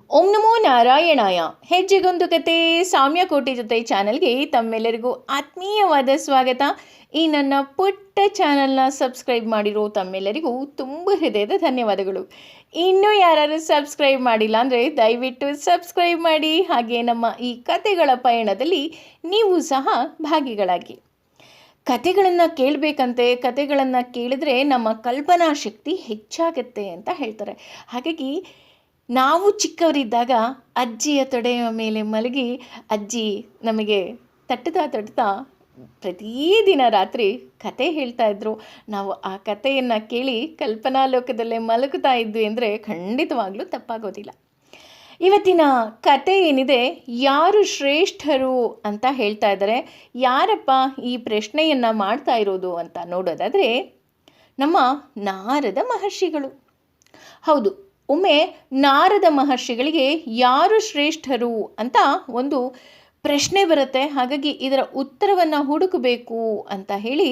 ಓಂ ನಮೋ ನಾರಾಯಣಾಯ. ಹೆಜ್ಜೆಗೊಂದು ಕತೆ ಸಾಮ್ಯಕೋಟಿ ಜೊತೆ ಚಾನಲ್ಗೆ ತಮ್ಮೆಲ್ಲರಿಗೂ ಆತ್ಮೀಯವಾದ ಸ್ವಾಗತ. ಈ ನನ್ನ ಪುಟ್ಟ ಚಾನಲ್ನ ಸಬ್ಸ್ಕ್ರೈಬ್ ಮಾಡಿರೋ ತಮ್ಮೆಲ್ಲರಿಗೂ ತುಂಬ ಹೃದಯದ ಧನ್ಯವಾದಗಳು. ಇನ್ನೂ ಯಾರು ಸಬ್ಸ್ಕ್ರೈಬ್ ಮಾಡಿಲ್ಲ ಅಂದರೆ ದಯವಿಟ್ಟು ಸಬ್ಸ್ಕ್ರೈಬ್ ಮಾಡಿ. ಹಾಗೆ ನಮ್ಮ ಈ ಕತೆಗಳ ಪಯಣದಲ್ಲಿ ನೀವು ಸಹ ಭಾಗಿಗಳಾಗಿ. ಕತೆಗಳನ್ನು ಕೇಳಬೇಕಂತೆ, ಕತೆಗಳನ್ನು ಕೇಳಿದ್ರೆ ನಮ್ಮ ಕಲ್ಪನಾ ಶಕ್ತಿ ಹೆಚ್ಚಾಗತ್ತೆ ಅಂತ ಹೇಳ್ತಾರೆ. ಹಾಗಾಗಿ ನಾವು ಚಿಕ್ಕವರಿದ್ದಾಗ ಅಜ್ಜಿಯ ತೊಡೆಯ ಮೇಲೆ ಮಲಗಿ ಅಜ್ಜಿ ನಮಗೆ ತಟ್ಟುತ್ತಾ ಪ್ರತಿದಿನ ರಾತ್ರಿ ಕತೆ ಹೇಳ್ತಾ ಇದ್ರು. ನಾವು ಆ ಕತೆಯನ್ನು ಕೇಳಿ ಕಲ್ಪನಾ ಲೋಕದಲ್ಲೇ ಮಲಗುತ್ತಾ ಇದ್ವಿ ಅಂದರೆ ಖಂಡಿತವಾಗ್ಲೂ ತಪ್ಪಾಗೋದಿಲ್ಲ. ಇವತ್ತಿನ ಕತೆ ಏನಿದೆ, ಯಾರು ಶ್ರೇಷ್ಠರು ಅಂತ ಹೇಳ್ತಾ ಇದ್ದಾರೆ. ಯಾರಪ್ಪ ಈ ಪ್ರಶ್ನೆಯನ್ನು ಮಾಡ್ತಾ ಇರೋದು ಅಂತ ನೋಡೋದಾದರೆ ನಮ್ಮ ನಾರದ ಮಹರ್ಷಿಗಳು. ಹೌದು, ಒಮ್ಮೆ ನಾರದ ಮಹರ್ಷಿಗಳಿಗೆ ಯಾರು ಶ್ರೇಷ್ಠರು ಅಂತ ಒಂದು ಪ್ರಶ್ನೆ ಬರುತ್ತೆ. ಹಾಗಾಗಿ ಇದರ ಉತ್ತರವನ್ನು ಹುಡುಕಬೇಕು ಅಂತ ಹೇಳಿ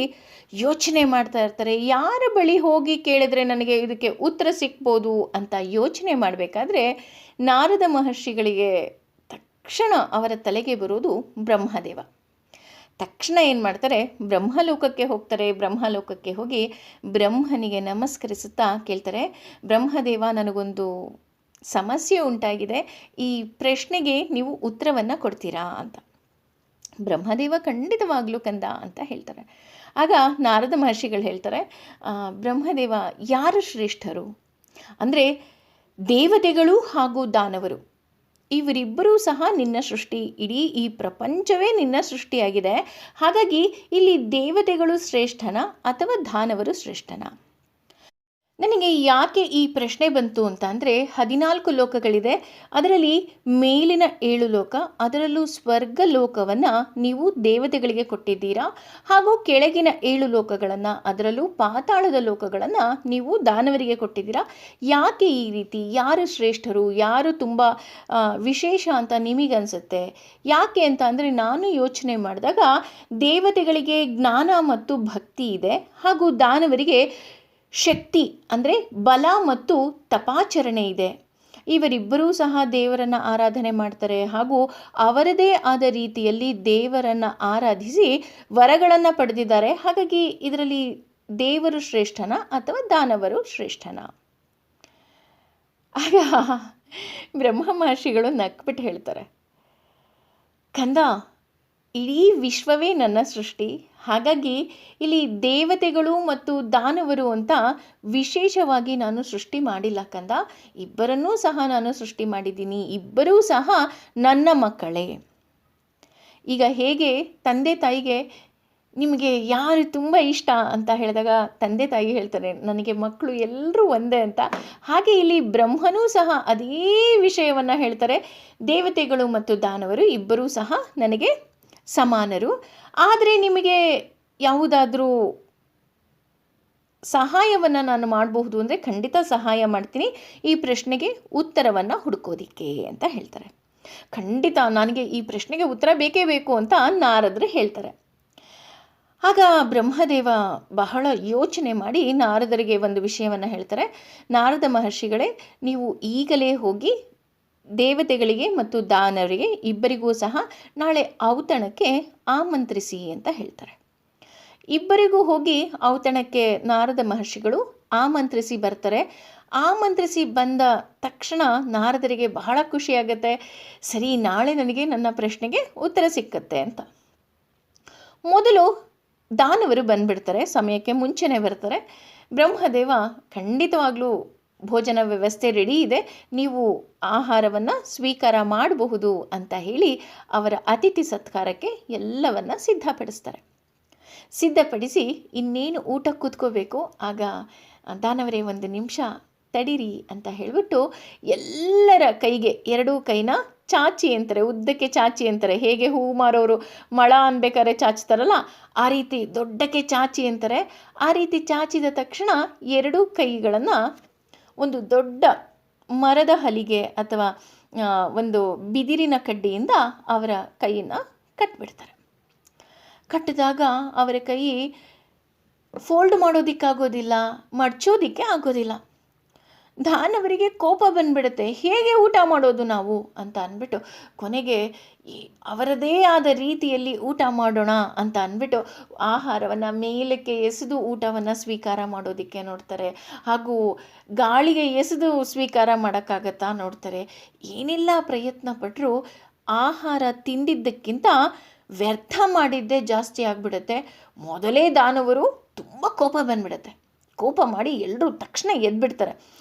ಯೋಚನೆ ಮಾಡ್ತಾ ಇರ್ತಾರೆ. ಯಾರ ಬಳಿ ಹೋಗಿ ಕೇಳಿದ್ರೆ ನನಗೆ ಇದಕ್ಕೆ ಉತ್ತರ ಸಿಗ್ಬೋದು ಅಂತ ಯೋಚನೆ ಮಾಡಬೇಕಾದ್ರೆ ನಾರದ ಮಹರ್ಷಿಗಳಿಗೆ ತಕ್ಷಣ ಅವರ ತಲೆಗೆ ಬರೋದು ಬ್ರಹ್ಮದೇವ. ತಕ್ಷಣ ಏನು ಮಾಡ್ತಾರೆ, ಬ್ರಹ್ಮಲೋಕಕ್ಕೆ ಹೋಗ್ತಾರೆ. ಬ್ರಹ್ಮಲೋಕಕ್ಕೆ ಹೋಗಿ ಬ್ರಹ್ಮನಿಗೆ ನಮಸ್ಕರಿಸುತ್ತಾ ಕೇಳ್ತಾರೆ, ಬ್ರಹ್ಮದೇವ, ನನಗೊಂದು ಸಮಸ್ಯೆ ಉಂಟಾಗಿದೆ, ಈ ಪ್ರಶ್ನೆಗೆ ನೀವು ಉತ್ತರವನ್ನು ಕೊಡ್ತೀರಾ ಅಂತ. ಬ್ರಹ್ಮದೇವ ಖಂಡಿತವಾಗ್ಲೂ ಕಂದ ಅಂತ ಹೇಳ್ತಾರೆ. ಆಗ ನಾರದ ಮಹರ್ಷಿಗಳು ಹೇಳ್ತಾರೆ, ಬ್ರಹ್ಮದೇವ, ಯಾರು ಶ್ರೇಷ್ಠರು ಅಂದರೆ ದೇವತೆಗಳು ಹಾಗೂ ದಾನವರು ಇವರಿಬ್ಬರೂ ಸಹ ನಿನ್ನ ಸೃಷ್ಟಿ. ಇಡೀ ಈ ಪ್ರಪಂಚವೇ ನಿನ್ನ ಸೃಷ್ಟಿಯಾಗಿದೆ. ಹಾಗಾಗಿ ಇಲ್ಲಿ ದೇವತೆಗಳು ಶ್ರೇಷ್ಠನಾ ಅಥವಾ ದಾನವರು ಶ್ರೇಷ್ಠನಾ? ನನಗೆ ಯಾಕೆ ಈ ಪ್ರಶ್ನೆ ಬಂತು ಅಂತ ಅಂದರೆ, 14 ಲೋಕಗಳಿದೆ. ಅದರಲ್ಲಿ ಮೇಲಿನ 7 ಲೋಕ, ಅದರಲ್ಲೂ ಸ್ವರ್ಗ ಲೋಕವನ್ನು ನೀವು ದೇವತೆಗಳಿಗೆ ಕೊಟ್ಟಿದ್ದೀರಾ. ಹಾಗೂ ಕೆಳಗಿನ 7 ಲೋಕಗಳನ್ನು, ಅದರಲ್ಲೂ ಪಾತಾಳದ ಲೋಕಗಳನ್ನು ನೀವು ದಾನವರಿಗೆ ಕೊಟ್ಟಿದ್ದೀರಾ. ಯಾಕೆ ಈ ರೀತಿ? ಯಾರು ಶ್ರೇಷ್ಠರು, ಯಾರು ತುಂಬ ವಿಶೇಷ ಅಂತ ನಿಮಗನ್ಸುತ್ತೆ? ಯಾಕೆ ಅಂತ ಅಂದರೆ, ನಾನು ಯೋಚನೆ ಮಾಡಿದಾಗ ದೇವತೆಗಳಿಗೆ ಜ್ಞಾನ ಮತ್ತು ಭಕ್ತಿ ಇದೆ, ಹಾಗೂ ದಾನವರಿಗೆ ಶಕ್ತಿ ಅಂದರೆ ಬಲ ಮತ್ತು ತಪಾಚರಣೆ ಇದೆ. ಇವರಿಬ್ಬರೂ ಸಹ ದೇವರನ್ನು ಆರಾಧನೆ ಮಾಡ್ತಾರೆ, ಹಾಗೂ ಅವರದೇ ಆದ ರೀತಿಯಲ್ಲಿ ದೇವರನ್ನು ಆರಾಧಿಸಿ ವರಗಳನ್ನು ಪಡೆದಿದ್ದಾರೆ. ಹಾಗಾಗಿ ಇದರಲ್ಲಿ ದೇವರು ಶ್ರೇಷ್ಠನಾ ಅಥವಾ ದಾನವರು ಶ್ರೇಷ್ಠನಾ? ಆಗ ಬ್ರಹ್ಮ ಮಹರ್ಷಿಗಳು ನಕ್ಬಿಟ್ಟು ಹೇಳ್ತಾರೆ, ಕಂದ, ಇಡೀ ವಿಶ್ವವೇ ನನ್ನ ಸೃಷ್ಟಿ. ಹಾಗಾಗಿ ಇಲ್ಲಿ ದೇವತೆಗಳು ಮತ್ತು ದಾನವರು ಅಂತ ವಿಶೇಷವಾಗಿ ನಾನು ಸೃಷ್ಟಿ ಮಾಡಿಲ್ಲ ಕಂದ. ಇಬ್ಬರನ್ನೂ ಸಹ ನಾನು ಸೃಷ್ಟಿ ಮಾಡಿದ್ದೀನಿ. ಇಬ್ಬರೂ ಸಹ ನನ್ನ ಮಕ್ಕಳೇ. ಈಗ ಹೇಗೆ ತಂದೆ ತಾಯಿಗೆ ನಿಮಗೆ ಯಾರು ತುಂಬ ಇಷ್ಟ ಅಂತ ಹೇಳಿದಾಗ ತಂದೆ ತಾಯಿ ಹೇಳ್ತಾರೆ, ನನಗೆ ಮಕ್ಕಳು ಎಲ್ಲರೂ ಒಂದೇ ಅಂತ. ಹಾಗೆ ಇಲ್ಲಿ ಬ್ರಹ್ಮನೂ ಸಹ ಅದೇ ವಿಷಯವನ್ನು ಹೇಳ್ತಾರೆ. ದೇವತೆಗಳು ಮತ್ತು ದಾನವರು ಇಬ್ಬರೂ ಸಹ ನನಗೆ ಸಮಾನರು. ಆದರೆ ನಿಮಗೆ ಯಾವುದಾದ್ರೂ ಸಹಾಯವನ್ನು ನಾನು ಮಾಡಬಹುದು ಅಂದರೆ ಖಂಡಿತ ಸಹಾಯ ಮಾಡ್ತೀನಿ, ಈ ಪ್ರಶ್ನೆಗೆ ಉತ್ತರವನ್ನು ಹುಡುಕೋದಿಕ್ಕೆ ಅಂತ ಹೇಳ್ತಾರೆ. ಖಂಡಿತ ನನಗೆ ಈ ಪ್ರಶ್ನೆಗೆ ಉತ್ತರ ಬೇಕೇ ಬೇಕು ಅಂತ ನಾರದರು ಹೇಳ್ತಾರೆ. ಆಗ ಬ್ರಹ್ಮದೇವ ಬಹಳ ಯೋಚನೆ ಮಾಡಿ ನಾರದರಿಗೆ ಒಂದು ವಿಷಯವನ್ನು ಹೇಳ್ತಾರೆ. ನಾರದ ಮಹರ್ಷಿಗಳೇ, ನೀವು ಈಗಲೇ ಹೋಗಿ ದೇವತೆಗಳಿಗೆ ಮತ್ತು ದಾನವರಿಗೆ ಇಬ್ಬರಿಗೂ ಸಹ ನಾಳೆ ಔತಣಕ್ಕೆ ಆಮಂತ್ರಿಸಿ ಅಂತ ಹೇಳ್ತಾರೆ. ಇಬ್ಬರಿಗೂ ಹೋಗಿ ಔತಣಕ್ಕೆ ನಾರದ ಮಹರ್ಷಿಗಳು ಆಮಂತ್ರಿಸಿ ಬರ್ತಾರೆ. ಆಮಂತ್ರಿಸಿ ಬಂದ ತಕ್ಷಣ ನಾರದರಿಗೆ ಬಹಳ ಖುಷಿಯಾಗತ್ತೆ. ಸರಿ, ನಾಳೆ ನನಗೆ ನನ್ನ ಪ್ರಶ್ನೆಗೆ ಉತ್ತರ ಸಿಕ್ಕತ್ತೆ ಅಂತ. ಮೊದಲು ದಾನವರು ಬಂದ್ಬಿಡ್ತಾರೆ, ಸಮಯಕ್ಕೆ ಮುಂಚೆನೇ ಬರ್ತಾರೆ. ಬ್ರಹ್ಮದೇವ, ಖಂಡಿತವಾಗ್ಲೂ ಭೋಜನ ವ್ಯವಸ್ಥೆ ರೆಡಿ ಇದೆ, ನೀವು ಆಹಾರವನ್ನು ಸ್ವೀಕಾರ ಮಾಡಬಹುದು ಅಂತ ಹೇಳಿ ಅವರ ಅತಿಥಿ ಸತ್ಕಾರಕ್ಕೆ ಎಲ್ಲವನ್ನ ಸಿದ್ಧಪಡಿಸಿ ಇನ್ನೇನು ಊಟ ಕೂತ್ಕೋಬೇಕು. ಆಗ ದಾನವರೇ, ಒಂದು ನಿಮಿಷ ತಡೀರಿ ಅಂತ ಹೇಳಿಬಿಟ್ಟು ಎಲ್ಲರ ಕೈಗೆ 2 ಕೈನ ಚಾಚಿ ಅಂತಾರೆ, ಉದ್ದಕ್ಕೆ ಚಾಚಿ ಅಂತಾರೆ. ಹೇಗೆ ಹೂವು ಮಾರೋರು ಮಳ ಅನ್ಬೇಕಾದ್ರೆ ಚಾಚ್ತಾರಲ್ಲ, ಆ ರೀತಿ ದೊಡ್ಡಕ್ಕೆ ಚಾಚಿ ಅಂತಾರೆ. ಆ ರೀತಿ ಚಾಚಿದ ತಕ್ಷಣ 2 ಕೈಗಳನ್ನು ಒಂದು ದೊಡ್ಡ ಮರದ ಹಲಿಗೆ ಅಥವಾ ಒಂದು ಬಿದಿರಿನ ಕಡ್ಡಿಯಿಂದ ಅವರ ಕೈಯನ್ನು ಕಟ್ಟಿಬಿಡ್ತಾರೆ. ಕಟ್ಟಿದಾಗ ಅವರ ಕೈ ಫೋಲ್ಡ್ ಮಾಡೋದಕ್ಕಾಗೋದಿಲ್ಲ, ಮಡಚೋದಕ್ಕೆ ಆಗೋದಿಲ್ಲ. ದಾನವರಿಗೆ ಕೋಪ ಬಂದ್ಬಿಡುತ್ತೆ. ಹೇಗೆ ಊಟ ಮಾಡೋದು ನಾವು ಅಂತ ಅಂದ್ಬಿಟ್ಟು ಕೊನೆಗೆ ಅವರದೇ ಆದ ರೀತಿಯಲ್ಲಿ ಊಟ ಮಾಡೋಣ ಅಂತ ಅಂದ್ಬಿಟ್ಟು ಆಹಾರವನ್ನು ಮೇಲಕ್ಕೆ ಎಸೆದು ಊಟವನ್ನು ಸ್ವೀಕಾರ ಮಾಡೋದಕ್ಕೆ ನೋಡ್ತಾರೆ. ಹಾಗೂ ಗಾಳಿಗೆ ಎಸೆದು ಸ್ವೀಕಾರ ಮಾಡೋಕ್ಕಾಗತ್ತಾ ನೋಡ್ತಾರೆ. ಏನೆಲ್ಲ ಪ್ರಯತ್ನ ಪಟ್ಟರೂ ಆಹಾರ ತಿಂದಿದ್ದಕ್ಕಿಂತ ವ್ಯರ್ಥ ಮಾಡಿದ್ದೇ ಜಾಸ್ತಿ ಆಗಿಬಿಡುತ್ತೆ. ಮೊದಲೇ ದಾನವರು ತುಂಬ ಕೋಪ ಬಂದ್ಬಿಡುತ್ತೆ. ಕೋಪ ಮಾಡಿ ಎಲ್ಲರೂ ತಕ್ಷಣ ಎದ್ಬಿಡ್ತಾರೆ.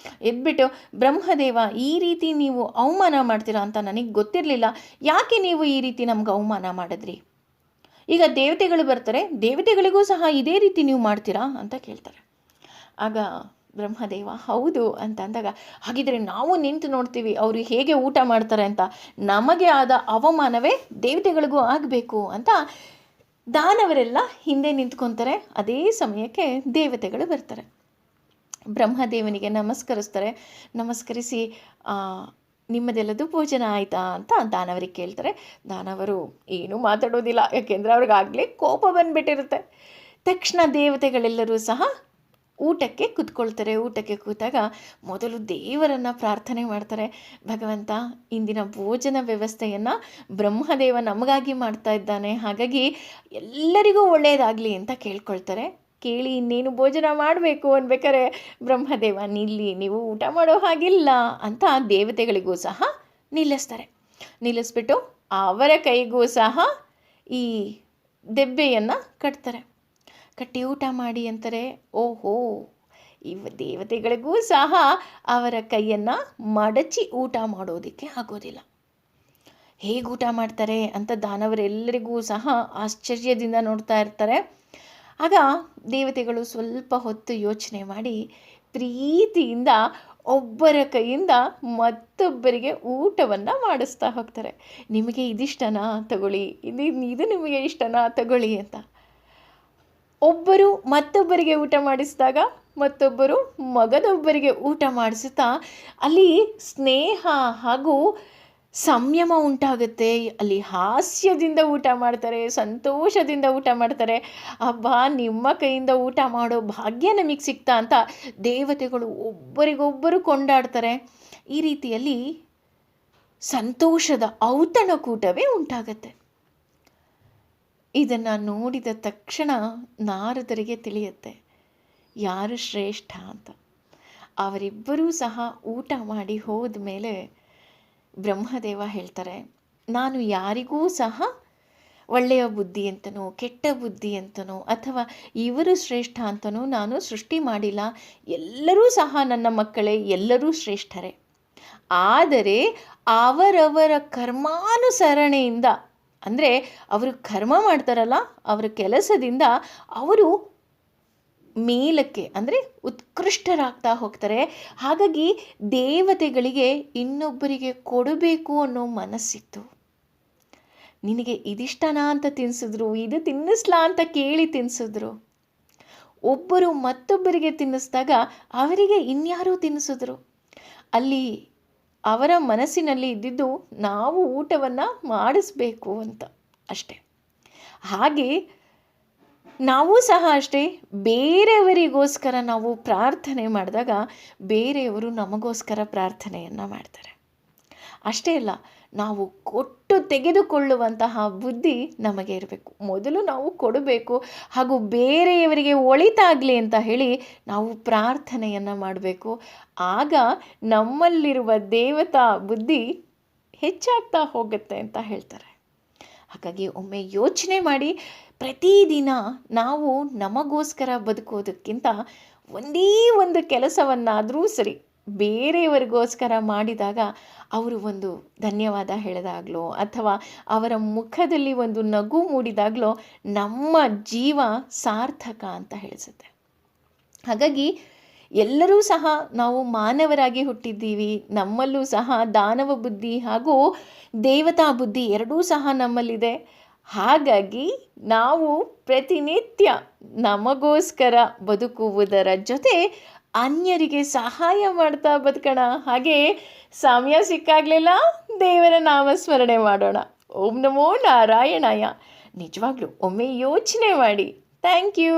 ಎದ್ಬಿಟ್ಟು, ಬ್ರಹ್ಮದೇವ, ಈ ರೀತಿ ನೀವು ಅವಮಾನ ಮಾಡ್ತೀರಾ ಅಂತ ನನಗೆ ಗೊತ್ತಿರಲಿಲ್ಲ. ಯಾಕೆ ನೀವು ಈ ರೀತಿ ನಮ್ಗೆ ಅವಮಾನ ಮಾಡಿದ್ರಿ? ಈಗ ದೇವತೆಗಳು ಬರ್ತಾರೆ, ದೇವತೆಗಳಿಗೂ ಸಹ ಇದೇ ರೀತಿ ನೀವು ಮಾಡ್ತೀರಾ ಅಂತ ಕೇಳ್ತಾರೆ. ಆಗ ಬ್ರಹ್ಮದೇವ ಹೌದು ಅಂತ ಅಂದಾಗ, ಹಾಗಿದ್ರೆ ನಾವು ನಿಂತು ನೋಡ್ತೀವಿ ಅವರು ಹೇಗೆ ಊಟ ಮಾಡ್ತಾರೆ ಅಂತ. ನಮಗೆ ಆದ ಅವಮಾನವೇ ದೇವತೆಗಳಿಗೂ ಆಗಬೇಕು ಅಂತ ದಾನವರೆಲ್ಲ ಹಿಂದೆ ನಿಂತ್ಕೊತಾರೆ. ಅದೇ ಸಮಯಕ್ಕೆ ದೇವತೆಗಳು ಬರ್ತಾರೆ. ಬ್ರಹ್ಮದೇವನಿಗೆ ನಮಸ್ಕರಿಸ್ತಾರೆ. ನಮಸ್ಕರಿಸಿ ನಿಮ್ಮದೆಲ್ಲದು ಭೋಜನ ಆಯಿತಾ ಅಂತ ದಾನವರಿಗೆ ಕೇಳ್ತಾರೆ. ದಾನವರು ಏನೂ ಮಾತಾಡೋದಿಲ್ಲ, ಯಾಕೆಂದರೆ ಅವ್ರಿಗಾಗಲೇ ಕೋಪ ಬಂದುಬಿಟ್ಟಿರುತ್ತೆ. ತಕ್ಷಣ ದೇವತೆಗಳೆಲ್ಲರೂ ಸಹ ಊಟಕ್ಕೆ ಕೂತ್ಕೊಳ್ತಾರೆ. ಊಟಕ್ಕೆ ಕೂತಾಗ ಮೊದಲು ದೇವರನ್ನು ಪ್ರಾರ್ಥನೆ ಮಾಡ್ತಾರೆ. ಭಗವಂತ, ಇಂದಿನ ಭೋಜನ ವ್ಯವಸ್ಥೆಯನ್ನು ಬ್ರಹ್ಮದೇವ ನಮಗಾಗಿ ಮಾಡ್ತಾ ಇದ್ದಾನೆ, ಹಾಗಾಗಿ ಎಲ್ಲರಿಗೂ ಒಳ್ಳೆಯದಾಗಲಿ ಅಂತ ಕೇಳ್ಕೊಳ್ತಾರೆ. ಕೇಳಿ ಇನ್ನೇನು ಭೋಜನ ಮಾಡಬೇಕು ಅನ್ಬೇಕಾರೆ ಬ್ರಹ್ಮದೇವ, ನಿಲ್ಲಿ, ನೀವು ಊಟ ಮಾಡೋ ಹಾಗಿಲ್ಲ ಅಂತ ದೇವತೆಗಳಿಗೂ ಸಹ ನಿಲ್ಲಿಸ್ತಾರೆ. ನಿಲ್ಲಿಸ್ಬಿಟ್ಟು ಅವರ ಕೈಗೂ ಸಹ ಈ ದೆಬ್ಬೆಯನ್ನು ಕಟ್ತಾರೆ. ಕಟ್ಟಿ ಊಟ ಮಾಡಿ ಅಂತಾರೆ. ಓಹೋ, ದೇವತೆಗಳಿಗೂ ಸಹ ಅವರ ಕೈಯನ್ನು ಮಡಚಿ ಊಟ ಮಾಡೋದಕ್ಕೆ ಆಗೋದಿಲ್ಲ. ಹೇಗೆ ಊಟ ಮಾಡ್ತಾರೆ ಅಂತ ದಾನವರೆಲ್ಲರಿಗೂ ಸಹ ಆಶ್ಚರ್ಯದಿಂದ ನೋಡ್ತಾ ಇರ್ತಾರೆ. ಆಗ ದೇವತೆಗಳು ಸ್ವಲ್ಪ ಹೊತ್ತು ಯೋಚನೆ ಮಾಡಿ ಪ್ರೀತಿಯಿಂದ ಒಬ್ಬರ ಕೈಯಿಂದ ಮತ್ತೊಬ್ಬರಿಗೆ ಊಟವನ್ನು ಮಾಡಿಸ್ತಾ ಹೋಗ್ತಾರೆ. ನಿಮಗೆ ಇದಿಷ್ಟನಾ ತಗೊಳ್ಳಿ, ಇದು ನಿಮಗೆ ಇಷ್ಟನಾ ತಗೊಳ್ಳಿ ಅಂತ. ಒಬ್ಬರು ಮತ್ತೊಬ್ಬರಿಗೆ ಊಟ ಮಾಡಿಸಿದಾಗ ಮತ್ತೊಬ್ಬರು ಮಗದೊಬ್ಬರಿಗೆ ಊಟ ಮಾಡಿಸುತ್ತಾ ಅಲ್ಲಿ ಸ್ನೇಹ ಹಾಗೂ ಸಂಯಮ ಉಂಟಾಗುತ್ತೆ. ಅಲ್ಲಿ ಹಾಸ್ಯದಿಂದ ಊಟ ಮಾಡ್ತಾರೆ, ಸಂತೋಷದಿಂದ ಊಟ ಮಾಡ್ತಾರೆ. ಅಬ್ಬಾ, ನಿಮ್ಮ ಕೈಯಿಂದ ಊಟ ಮಾಡೋ ಭಾಗ್ಯ ನಮಗೆ ಸಿಗ್ತಾ ಅಂತ ದೇವತೆಗಳು ಒಬ್ಬರಿಗೊಬ್ಬರು ಕೊಂಡಾಡ್ತಾರೆ. ಈ ರೀತಿಯಲ್ಲಿ ಸಂತೋಷದ ಔತಣಕೂಟವೇ ಉಂಟಾಗತ್ತೆ. ಇದನ್ನು ನೋಡಿದ ತಕ್ಷಣ ನಾರದರಿಗೆ ತಿಳಿಯುತ್ತೆ ಯಾರು ಶ್ರೇಷ್ಠ ಅಂತ. ಅವರಿಬ್ಬರೂ ಸಹ ಊಟ ಮಾಡಿ ಹೋದ ಮೇಲೆ ಬ್ರಹ್ಮದೇವ ಹೇಳ್ತಾರೆ, ನಾನು ಯಾರಿಗೂ ಸಹ ಒಳ್ಳೆಯ ಬುದ್ಧಿ ಅಂತನೋ ಕೆಟ್ಟ ಬುದ್ಧಿ ಅಂತನೋ ಅಥವಾ ಇವರು ಶ್ರೇಷ್ಠ ಅಂತನೋ ನಾನು ಸೃಷ್ಟಿ ಮಾಡಿಲ್ಲ. ಎಲ್ಲರೂ ಸಹ ನನ್ನ ಮಕ್ಕಳೇ, ಎಲ್ಲರೂ ಶ್ರೇಷ್ಠರೇ. ಆದರೆ ಅವರವರ ಕರ್ಮಾನುಸರಣೆಯಿಂದ, ಅಂದರೆ ಅವರು ಕರ್ಮ ಮಾಡ್ತಾರಲ್ಲ, ಅವರ ಕೆಲಸದಿಂದ ಅವರು ಮೇಲಕ್ಕೆ ಅಂದರೆ ಉತ್ಕೃಷ್ಟರಾಗ್ತಾ ಹೋಗ್ತಾರೆ. ಹಾಗಾಗಿ ದೇವತೆಗಳಿಗೆ ಇನ್ನೊಬ್ಬರಿಗೆ ಕೊಡಬೇಕು ಅನ್ನೋ ಮನಸ್ಸಿತ್ತು. ನಿನಗೆ ಇದಿಷ್ಟನಾ ಅಂತ ತಿನ್ನಿಸಿದ್ರು, ಇದು ತಿನ್ನಿಸ್ಲಾ ಅಂತ ಕೇಳಿ ತಿನ್ನಿಸಿದ್ರು. ಒಬ್ಬರು ಮತ್ತೊಬ್ಬರಿಗೆ ತಿನ್ನಿಸಿದಾಗ ಅವರಿಗೆ ಇನ್ಯಾರೋ ತಿನ್ನಿಸಿದ್ರು. ಅಲ್ಲಿ ಅವರ ಮನಸ್ಸಿನಲ್ಲಿ ಇದ್ದಿದ್ದು ನಾವು ಊಟವನ್ನು ಮಾಡಿಸ್ಬೇಕು ಅಂತ ಅಷ್ಟೆ. ಹಾಗೆ ನಾವು ಸಹ ಅಷ್ಟೇ, ಬೇರೆಯವರಿಗೋಸ್ಕರ ನಾವು ಪ್ರಾರ್ಥನೆ ಮಾಡಿದಾಗ ಬೇರೆಯವರು ನಮಗೋಸ್ಕರ ಪ್ರಾರ್ಥನೆಯನ್ನು ಮಾಡ್ತಾರೆ. ಅಷ್ಟೇ ಅಲ್ಲ, ನಾವು ಕೊಟ್ಟು ತೆಗೆದುಕೊಳ್ಳುವಂತಹ ಬುದ್ಧಿ ನಮಗೆ ಇರಬೇಕು. ಮೊದಲು ನಾವು ಕೊಡಬೇಕು ಹಾಗೂ ಬೇರೆಯವರಿಗೆ ಒಳಿತಾಗಲಿ ಅಂತ ಹೇಳಿ ನಾವು ಪ್ರಾರ್ಥನೆಯನ್ನು ಮಾಡಬೇಕು. ಆಗ ನಮ್ಮಲ್ಲಿರುವ ದೇವತಾ ಬುದ್ಧಿ ಹೆಚ್ಚಾಗ್ತಾ ಹೋಗುತ್ತೆ ಅಂತ ಹೇಳ್ತಾರೆ. ಹಾಗಾಗಿ ಒಮ್ಮೆ ಯೋಚನೆ ಮಾಡಿ, ಪ್ರತಿದಿನ ನಾವು ನಮಗೋಸ್ಕರ ಬದುಕೋದಕ್ಕಿಂತ ಒಂದೇ ಒಂದು ಕೆಲಸವನ್ನಾದರೂ ಸರಿ ಬೇರೆಯವರಿಗೋಸ್ಕರ ಮಾಡಿದಾಗ ಅವರು ಒಂದು ಧನ್ಯವಾದ ಹೇಳಿದಾಗಲೋ ಅಥವಾ ಅವರ ಮುಖದಲ್ಲಿ ಒಂದು ನಗು ಮೂಡಿದಾಗಲೋ ನಮ್ಮ ಜೀವ ಸಾರ್ಥಕ ಅಂತ ಹೇಳಿಸುತ್ತೆ. ಹಾಗಾಗಿ ಎಲ್ಲರೂ ಸಹ ನಾವು ಮಾನವರಾಗಿ ಹುಟ್ಟಿದ್ದೀವಿ. ನಮ್ಮಲ್ಲೂ ಸಹ ದಾನವ ಬುದ್ಧಿ ಹಾಗೂ ದೇವತಾ ಬುದ್ಧಿ ಎರಡೂ ಸಹ ನಮ್ಮಲ್ಲಿದೆ. ಹಾಗಾಗಿ ನಾವು ಪ್ರತಿನಿತ್ಯ ನಮಗೋಸ್ಕರ ಬದುಕುವುದರ ಜೊತೆ ಅನ್ಯರಿಗೆ ಸಹಾಯ ಮಾಡ್ತಾ ಬದುಕೋಣ. ಹಾಗೆ ಸಮಯ ಸಿಕ್ಕಾಗಲೆಲ್ಲ ದೇವರ ನಾಮಸ್ಮರಣೆ ಮಾಡೋಣ. ಓಂ ನಮೋ ನಾರಾಯಣಾಯ. ನಿಜವಾಗ್ಲೂ ಒಮ್ಮೆ ಯೋಚನೆ ಮಾಡಿ. Thank you.